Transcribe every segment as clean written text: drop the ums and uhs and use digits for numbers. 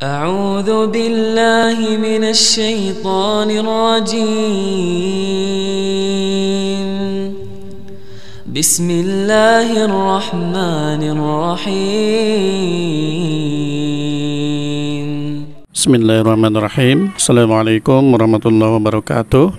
أعوذ بالله من الشيطان الرجيم بسم الله الرحمن الرحيم Bismillahirrahmanirrahim. Assalamualaikum warahmatullahi wabarakatuh.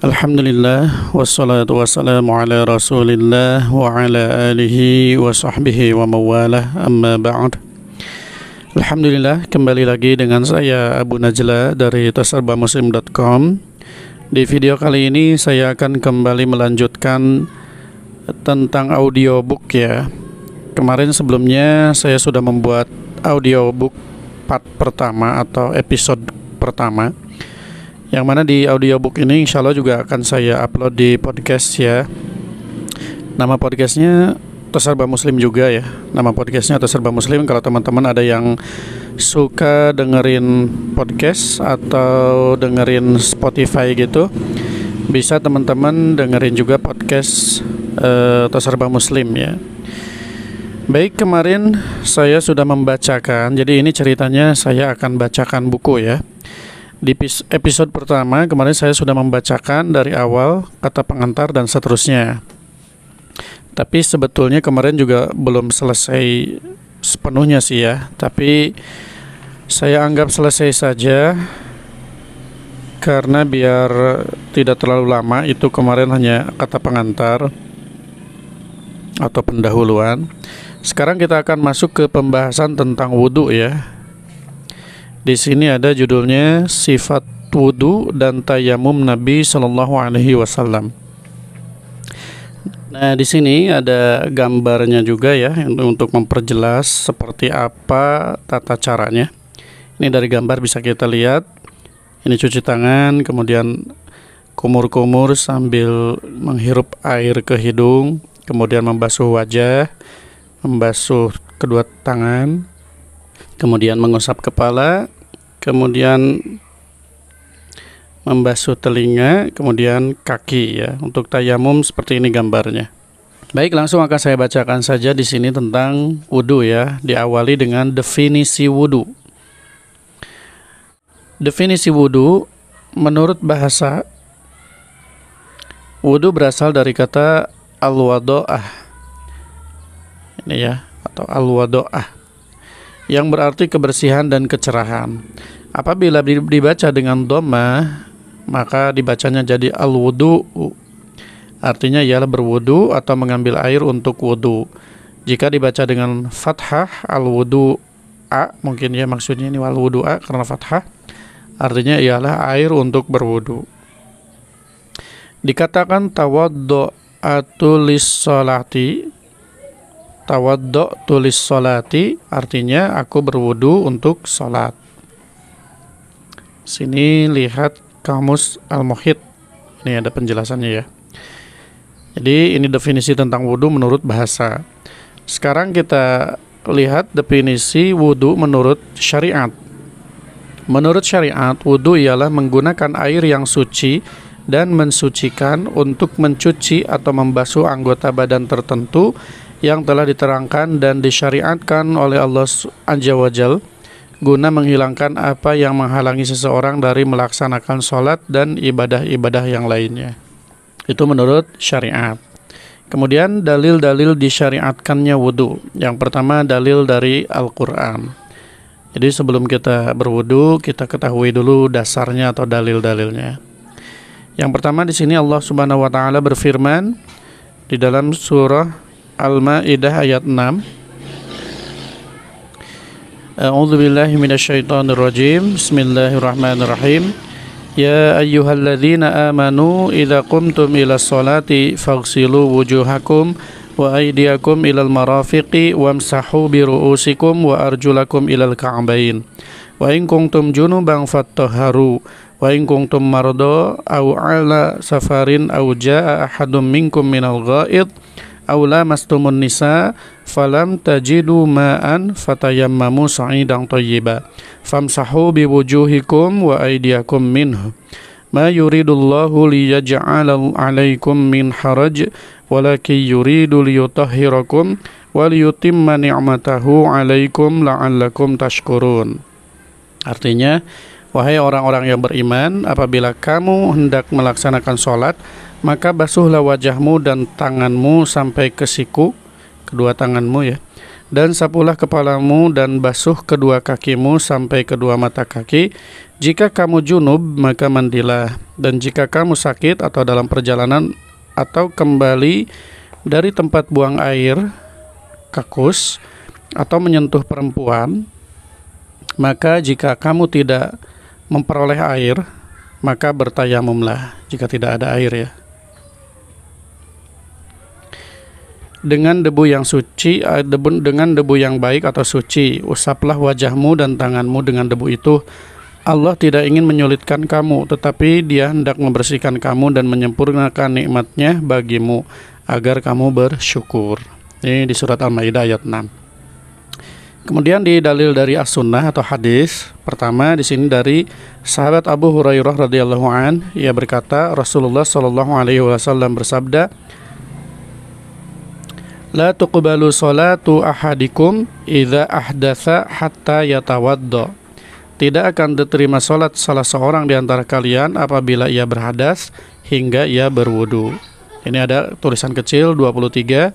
Alhamdulillah, wassalatu wassalamu ala rasulillah wa ala alihi wa sahbihi wa mawalah, amma ba'd. Alhamdulillah, kembali lagi dengan saya Abu Najla dari tasarbamuslim.com. Di video kali ini saya akan kembali melanjutkan tentang audiobook ya. Kemarin sebelumnya saya sudah membuat audiobook part pertama atau episode pertama, yang mana di audiobook ini insya Allah juga akan saya upload di podcast ya. Nama podcastnya Tasarba Muslim juga ya. Nama podcastnya Tasarba Muslim. Kalau teman-teman ada yang suka dengerin podcast atau dengerin Spotify gitu, bisa teman-teman dengerin juga podcast Tasarba Muslim ya. Baik, kemarin saya sudah membacakan. Jadi ini ceritanya saya akan bacakan buku ya. Di episode pertama kemarin saya sudah membacakan dari awal kata pengantar dan seterusnya. Tapi sebetulnya kemarin juga belum selesai sepenuhnya sih ya. Tapi saya anggap selesai saja karena biar tidak terlalu lama. Itu kemarin hanya kata pengantar atau pendahuluan. Sekarang kita akan masuk ke pembahasan tentang wudu ya. Di sini ada judulnya Sifat Wudu dan Tayamum Nabi Sallallahu Alaihi Wasallam. Nah, di sini ada gambarnya juga ya untuk memperjelas seperti apa tata caranya. Ini dari gambar bisa kita lihat. Ini cuci tangan, kemudian kumur-kumur sambil menghirup air ke hidung, kemudian membasuh wajah, membasuh kedua tangan, kemudian mengusap kepala, kemudian membasuh telinga, kemudian kaki ya. Untuk tayamum seperti ini gambarnya. Baik, langsung akan saya bacakan saja di sini tentang wudu ya. Diawali dengan definisi wudu. Definisi wudu menurut bahasa, wudu berasal dari kata al-wado'ah. Ini ya, atau al-wado'ah, yang berarti kebersihan dan kecerahan. Apabila dibaca dengan dhamma, maka dibacanya jadi al-wudu, artinya ialah berwudu atau mengambil air untuk wudu. Jika dibaca dengan fathah, al-wudu'a, mungkin ya maksudnya ini al-wudu'a karena fathah, artinya ialah air untuk berwudu. Dikatakan tawaddu'atu lis-sholati, tawaddu'tu lis-sholati artinya aku berwudu untuk salat. Sini lihat Kamus Al-Muhit. Ini ada penjelasannya ya. Jadi ini definisi tentang wudu menurut bahasa. Sekarang kita lihat definisi wudu menurut syariat. Menurut syariat, wudu ialah menggunakan air yang suci dan mensucikan untuk mencuci atau membasuh anggota badan tertentu yang telah diterangkan dan disyariatkan oleh Allah Azza wa Jalla, guna menghilangkan apa yang menghalangi seseorang dari melaksanakan sholat dan ibadah-ibadah yang lainnya. Itu menurut syariat. Kemudian dalil-dalil disyariatkannya wudu. Yang pertama dalil dari Al-Quran. Jadi sebelum kita berwudu, kita ketahui dulu dasarnya atau dalil-dalilnya. Yang pertama di sini Allah Subhanahu wa taala berfirman di dalam surah Al-Maidah ayat 6. A'udzu billahi minasyaitonir rajim. Bismillahirrahmanirrahim. Ya ayyuhalladzina amanu idza qumtum ilas sholati faghsilu wujuhakum wa aydiyakum ilal marafiqi wamsahu bi ru'usikum wa arjulakum ilal ka'bain. Wa in kuntum junuban fattahharu wa in kuntum marda aw ala safarin aw jaa ahadum minkum minal ghaid aw lamastumun nisa falam tajidu ma'an fatayammamu sa'idan thayyiba famsahu biwujuhikum wa aydiyakum minhu ma yuridullahu liyaj'ala 'alaikum min haraj walakin yuridu liyutahhirakum wa liyutimma ni'matahu 'alaikum la'allakum tashkurun. Artinya, wahai orang-orang yang beriman, apabila kamu hendak melaksanakan sholat, maka basuhlah wajahmu dan tanganmu sampai ke siku, kedua tanganmu ya, dan sapulah kepalamu dan basuh kedua kakimu sampai kedua mata kaki. Jika kamu junub, maka mandilah. Dan jika kamu sakit atau dalam perjalanan atau kembali dari tempat buang air, kakus, atau menyentuh perempuan, maka jika kamu tidak memperoleh air, maka bertayamumlah jika tidak ada air ya. Dengan debu yang suci, dengan debu yang baik atau suci, usaplah wajahmu dan tanganmu dengan debu itu. Allah tidak ingin menyulitkan kamu, tetapi Dia hendak membersihkan kamu dan menyempurnakan nikmat-Nya bagimu agar kamu bersyukur. Ini di surat Al-Maidah ayat 6. Kemudian di dalil dari as-sunnah atau hadis, pertama di sini dari sahabat Abu Hurairah radhiyallahu an, ia berkata Rasulullah sallallahu alaihi wasallam bersabda, la tuqbalu salatu ahadikum idza ahdatsa hatta yatawadda. Tidak akan diterima salat salah seorang di antara kalian apabila ia berhadas hingga ia berwudu. Ini ada tulisan kecil 23.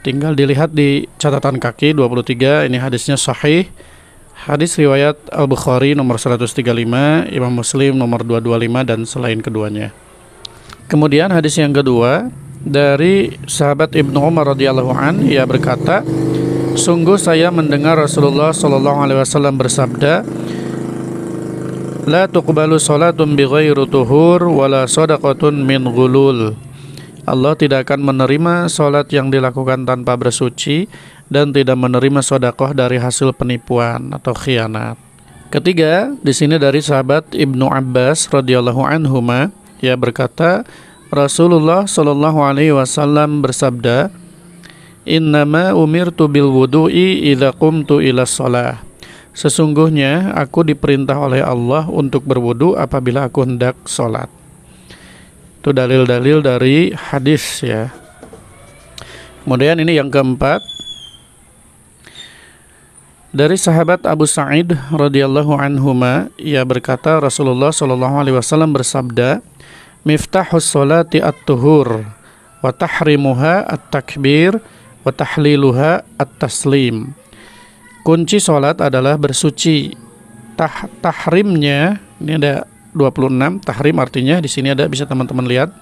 Tinggal dilihat di catatan kaki 23. Ini hadisnya sahih. Hadis riwayat Al-Bukhari nomor 135, Imam Muslim nomor 225 dan selain keduanya. Kemudian hadis yang kedua dari sahabat Ibnu Umar radhiyallahu an, ia berkata, sungguh saya mendengar Rasulullah sallallahu alaihi wasallam bersabda, la tuqbalu salatun bighairi tuhur wala shadaqatun min ghulul. Allah tidak akan menerima salat yang dilakukan tanpa bersuci dan tidak menerima sedekah dari hasil penipuan atau khianat. Ketiga, di sini dari sahabat Ibnu Abbas radhiyallahu anhuma, ia berkata, Rasulullah sallallahu alaihi wasallam bersabda, innama umirtu bil wudu'i idza qumtu ila shalah. Sesungguhnya aku diperintah oleh Allah untuk berwudu apabila aku hendak sholat. Itu dalil-dalil dari hadis ya. Kemudian ini yang keempat, dari sahabat Abu Sa'id radhiyallahu anhuma, ia berkata Rasulullah sallallahu alaihi wasallam bersabda, miftahus sholati at-tuhur wa tahrimuha at-takbir wa tahliluha at-taslim. Kunci sholat adalah bersuci. Tahrimnya, ini ada 26. Tahrim artinya, di sini ada, bisa teman-teman lihat.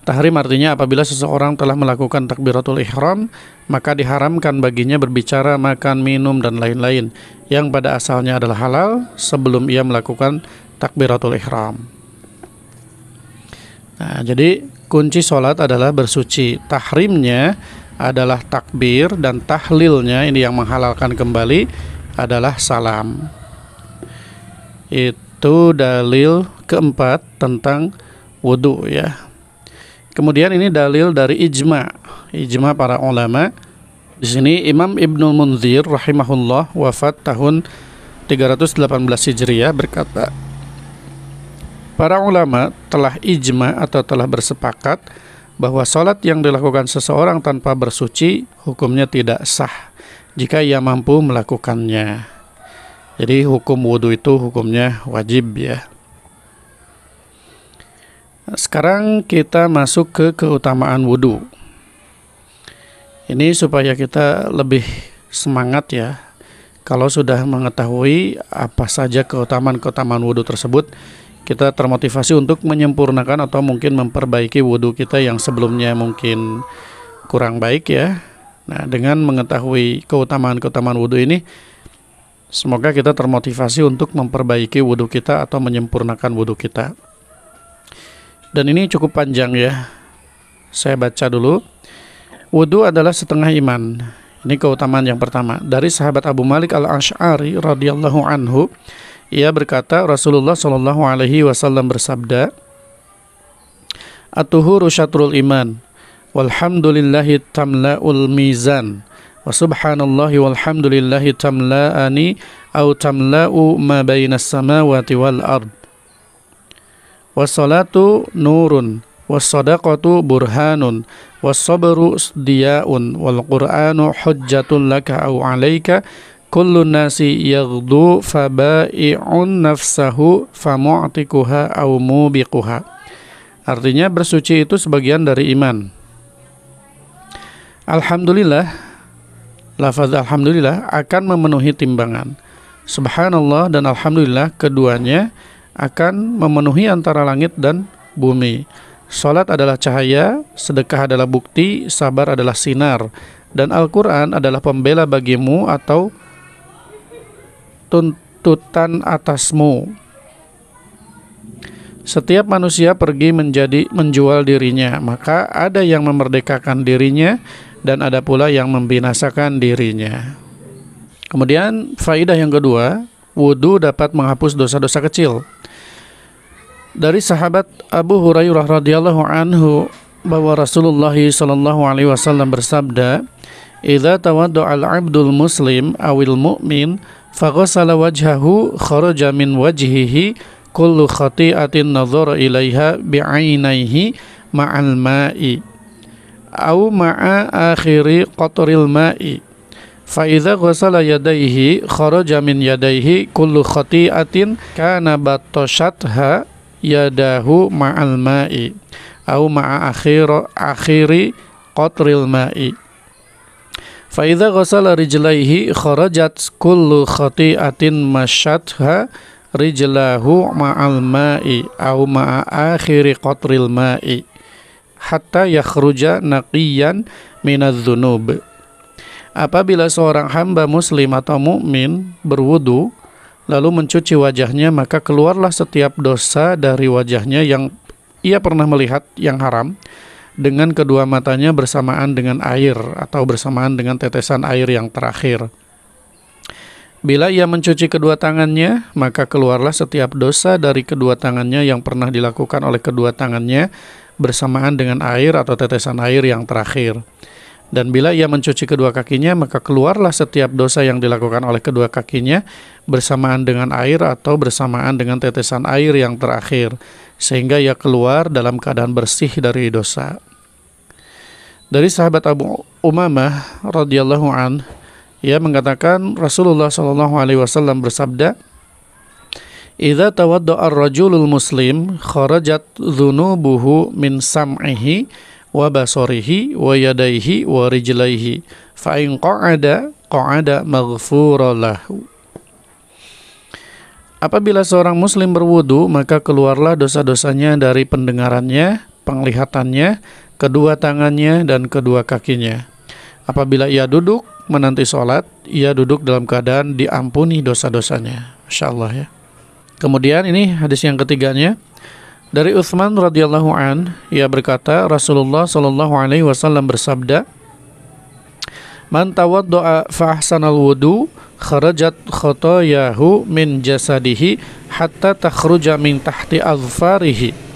Tahrim artinya apabila seseorang telah melakukan takbiratul ihram, maka diharamkan baginya berbicara, makan, minum, dan lain-lain yang pada asalnya adalah halal sebelum ia melakukan takbiratul ihram. Nah, jadi kunci sholat adalah bersuci. Tahrimnya adalah takbir, dan tahlilnya, ini yang menghalalkan kembali, adalah salam. Itu dalil keempat tentang wudu ya. Kemudian ini dalil dari ijma para ulama. Di sini Imam Ibnu Munzir rahimahullah wafat tahun 318 Hijriah berkata, para ulama telah ijma atau telah bersepakat bahwa salat yang dilakukan seseorang tanpa bersuci hukumnya tidak sah jika ia mampu melakukannya. Jadi hukum wudu itu hukumnya wajib ya. Sekarang kita masuk ke keutamaan wudu. Ini supaya kita lebih semangat ya. Kalau sudah mengetahui apa saja keutamaan wudu tersebut, kita termotivasi untuk menyempurnakan atau mungkin memperbaiki wudu kita yang sebelumnya mungkin kurang baik ya. Nah, dengan mengetahui keutamaan wudu ini, semoga kita termotivasi untuk memperbaiki wudu kita atau menyempurnakan wudu kita. Dan ini cukup panjang ya. Saya baca dulu. Wudu adalah setengah iman. Ini keutamaan yang pertama. Dari sahabat Abu Malik Al-Asy'ari radhiyallahu anhu, ia berkata Rasulullah sallallahu alaihi wasallam bersabda, at-tuhuru syatrul iman, walhamdulillahi tamla'ul mizan, wa subhanallahi walhamdulillahi tamla'ani au tamla'u ma bainas samawati wal ard. Wassalatu nurun was-shadaqatu burhanun, was-sabru diyaun, wal Qur'anu hujjatun laka aw 'alaika, kullu nasi yaghdu fabai'un nafsahu famu'tikuha aw mubiquha. Artinya bersuci itu sebagian dari iman. Alhamdulillah, lafaz alhamdulillah akan memenuhi timbangan. Subhanallah dan alhamdulillah keduanya akan memenuhi antara langit dan bumi. Salat adalah cahaya, sedekah adalah bukti, sabar adalah sinar, dan Al-Quran adalah pembela bagimu atau tuntutan atasmu. Setiap manusia pergi menjual dirinya, maka ada yang memerdekakan dirinya dan ada pula yang membinasakan dirinya. Kemudian faidah yang kedua, wudu dapat menghapus dosa-dosa kecil. Dari sahabat Abu Hurairah radhiyallahu anhu bahwa Rasulullah sallallahu alaihi wasallam bersabda, "Idza tawadda'a al-'abdul muslim awil mu'min faghasala wajhahu kharaja min wajhihi kullu khati'atin nadhara ilaiha bi'ainaihi ma'al ma'i aw ma'a akhiri qatril ma'i." Fa'idha ghasala yadaihi kharaja min yadaihi kullu khati'atin kana batoshatha yadahu ma'al ma'i au ma'a akhiri qatril ma'i. Fa'idha ghasala rijlaihi kharajat kullu khati'atin mashatha rijlahu ma'al ma'i au ma'a akhiri qatril ma'i hatta yakhruja naqiyan minadz dzunub. Apabila seorang hamba muslim atau mukmin berwudu lalu mencuci wajahnya, maka keluarlah setiap dosa dari wajahnya yang ia pernah melihat yang haram dengan kedua matanya bersamaan dengan air atau bersamaan dengan tetesan air yang terakhir. Bila ia mencuci kedua tangannya, maka keluarlah setiap dosa dari kedua tangannya yang pernah dilakukan oleh kedua tangannya bersamaan dengan air atau tetesan air yang terakhir. Dan bila ia mencuci kedua kakinya, maka keluarlah setiap dosa yang dilakukan oleh kedua kakinya bersamaan dengan air atau bersamaan dengan tetesan air yang terakhir, sehingga ia keluar dalam keadaan bersih dari dosa. Dari sahabat Abu Umamah radhiyallahu an, ia mengatakan Rasulullah sallallahu alaihi wasallam bersabda, "Idza tawadda'a ar-rajulul muslim kharajat dzunubuhu min sam'ihi wa basarihi wa yadaihi wa rijlaihi fa in qa'ada maghfura lahu." Apabila seorang muslim berwudu, maka keluarlah dosa-dosanya dari pendengarannya, penglihatannya, kedua tangannya dan kedua kakinya. Apabila ia duduk menanti sholat, ia duduk dalam keadaan diampuni dosa-dosanya. Masyaallah ya. Kemudian ini hadis yang ketiganya. Dari Utsman radhiyallahu an, ia berkata Rasulullah sallallahu alaihi wasallam bersabda, "Man tawadda'a fa ahsanal wudu, kharajat khotoyahu min jasadihi hatta takhruja min tahti azfarihi."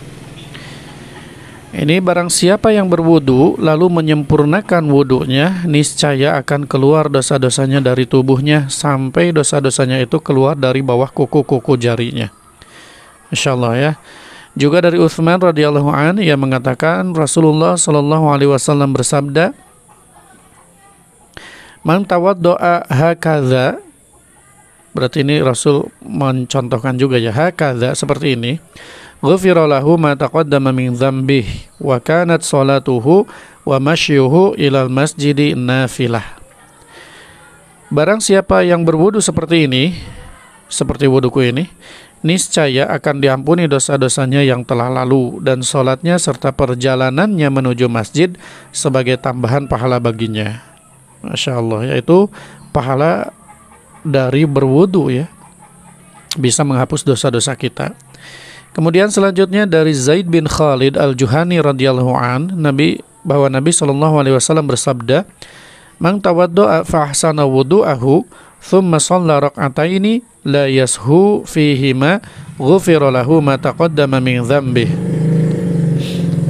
Ini barang siapa yang berwudu lalu menyempurnakan wudunya, niscaya akan keluar dosa-dosanya dari tubuhnya sampai dosa-dosanya itu keluar dari bawah kuku-kuku jarinya. Insyaallah ya. Juga dari Utsman radhiyallahu an, ia mengatakan Rasulullah sallallahu alaihi wasallam bersabda, "Man tawadda'a hakadza," berarti ini Rasul mencontohkan juga ya, hakadza seperti ini, "ghufira lahu ma taqaddama min dzambihi wa kanat salatuhu wa mashyuhu ilal masjidi nafilah." Barang siapa yang berwudu seperti ini, seperti wuduku ini, niscaya akan diampuni dosa-dosanya yang telah lalu, dan sholatnya serta perjalanannya menuju masjid sebagai tambahan pahala baginya. Masya Allah, yaitu pahala dari berwudu ya, bisa menghapus dosa-dosa kita. Kemudian selanjutnya dari Zaid bin Khalid al-Juhani radhiyallahu an, bahwa Nabi SAW bersabda, "Man tawadda'a fa ahsana wudu'ahu thumma shalla rak'ataini la yashu fihima ghufira lahu ma taqaddama min dzambih."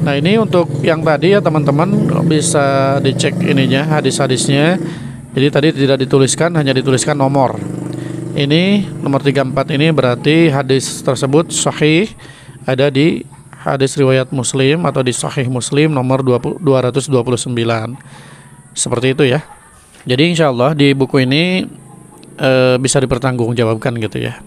Nah, ini untuk yang tadi ya teman-teman, bisa dicek ininya, hadis-hadisnya. Jadi tadi tidak dituliskan, hanya dituliskan nomor. Ini nomor 34 ini berarti hadis tersebut sahih, ada di hadis riwayat Muslim atau di Sahih Muslim nomor 229. Seperti itu ya. Jadi insya Allah di buku ini bisa dipertanggungjawabkan gitu ya.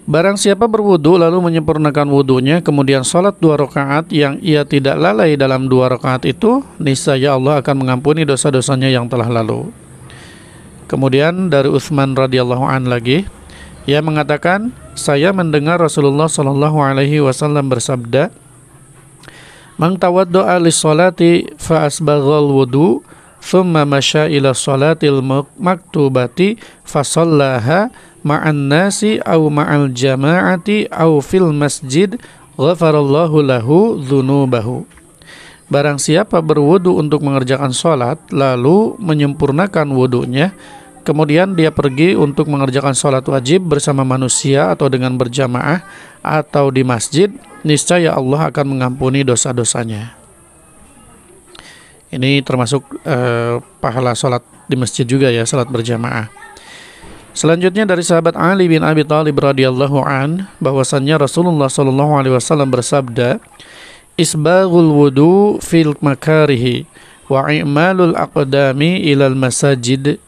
Barang siapa berwudu lalu menyempurnakan wudunya, kemudian sholat 2 rakaat yang ia tidak lalai dalam 2 rakaat itu, niscaya Allah akan mengampuni dosa-dosanya yang telah lalu. Kemudian dari Utsman radhiyallahu an lagi, ia mengatakan, saya mendengar Rasulullah sallallahu alaihi wasallam bersabda, "Man tawadda'a lis-sholati fa asbaghal wudu, thumma masya ila sholatil maktubati fa shallaha ma'an nasi au ma'al jama'ati au fil masjid, ghafarallahu lahu dzunubahu." Barang siapa berwudu untuk mengerjakan sholat lalu menyempurnakan wudunya, kemudian dia pergi untuk mengerjakan sholat wajib bersama manusia atau dengan berjamaah atau di masjid, niscaya Allah akan mengampuni dosa-dosanya. Ini termasuk pahala sholat di masjid juga ya, sholat berjamaah. Selanjutnya dari sahabat Ali bin Abi Thalib radhiyallahu an, bahwasannya Rasulullah sallallahu alaihi wasallam bersabda, "Isbaghul wudu fil makarihi wa i'malul aqdami ilal masajid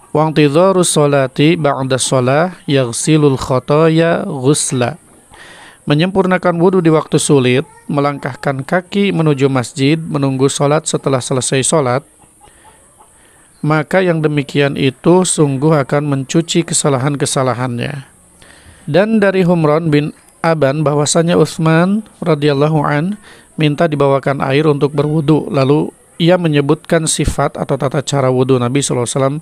wa intidharus sholati ba'da shalah yaghsilul khataya ghusla." Menyempurnakan wudu di waktu sulit, melangkahkan kaki menuju masjid, menunggu sholat setelah selesai sholat, maka yang demikian itu sungguh akan mencuci kesalahan-kesalahannya. Dan dari Humran bin Aban bahwasanya Utsman radhiyallahu an minta dibawakan air untuk berwudu, lalu ia menyebutkan sifat atau tata cara wudu Nabi sallallahu alaihi wasallam.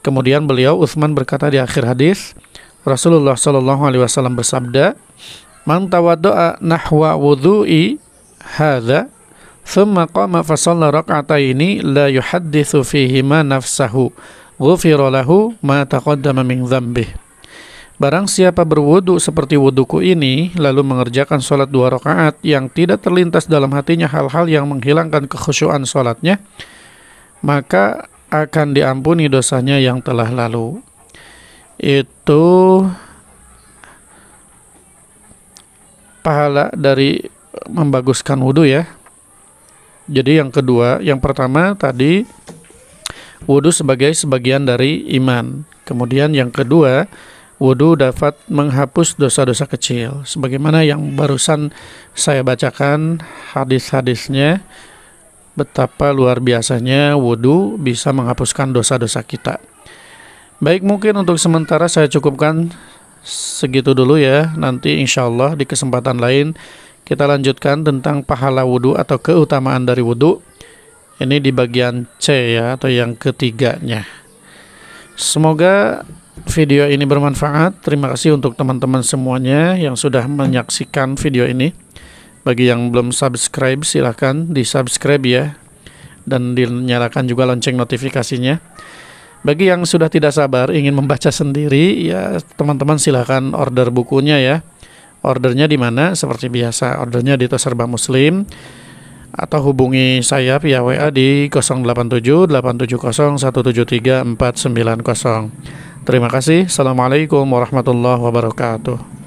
Kemudian beliau Utsman berkata di akhir hadis, Rasulullah sallallahu alaihi wasallam bersabda, "Man tawadda'a nahwa wudu'i hadza thumma qama fa shalla rak'ataini la yuhadditsu fihima nafsahu, ghufira lahu ma taqaddama min dzambih." Barang siapa berwudu seperti wuduku ini, lalu mengerjakan sholat 2 rakaat yang tidak terlintas dalam hatinya hal-hal yang menghilangkan kekhusyuan sholatnya, maka akan diampuni dosanya yang telah lalu. Itu pahala dari membaguskan wudu ya. Jadi yang kedua, yang pertama tadi wudu sebagai sebagian dari iman. Kemudian yang kedua, wudu dapat menghapus dosa-dosa kecil. Sebagaimana yang barusan saya bacakan hadis-hadisnya, betapa luar biasanya wudu bisa menghapuskan dosa-dosa kita. Baik, mungkin untuk sementara saya cukupkan segitu dulu ya. Nanti insya Allah di kesempatan lain kita lanjutkan tentang pahala wudu atau keutamaan dari wudu. Ini di bagian C ya, atau yang ketiganya. Semoga video ini bermanfaat. Terima kasih untuk teman-teman semuanya yang sudah menyaksikan video ini. Bagi yang belum subscribe, silahkan di-subscribe ya, dan dinyalakan juga lonceng notifikasinya. Bagi yang sudah tidak sabar ingin membaca sendiri, ya teman-teman silahkan order bukunya ya. Ordernya di mana? Seperti biasa, ordernya di Toserba Muslim, atau hubungi saya via WA di 087 870 173 490. Terima kasih. Assalamualaikum warahmatullahi wabarakatuh.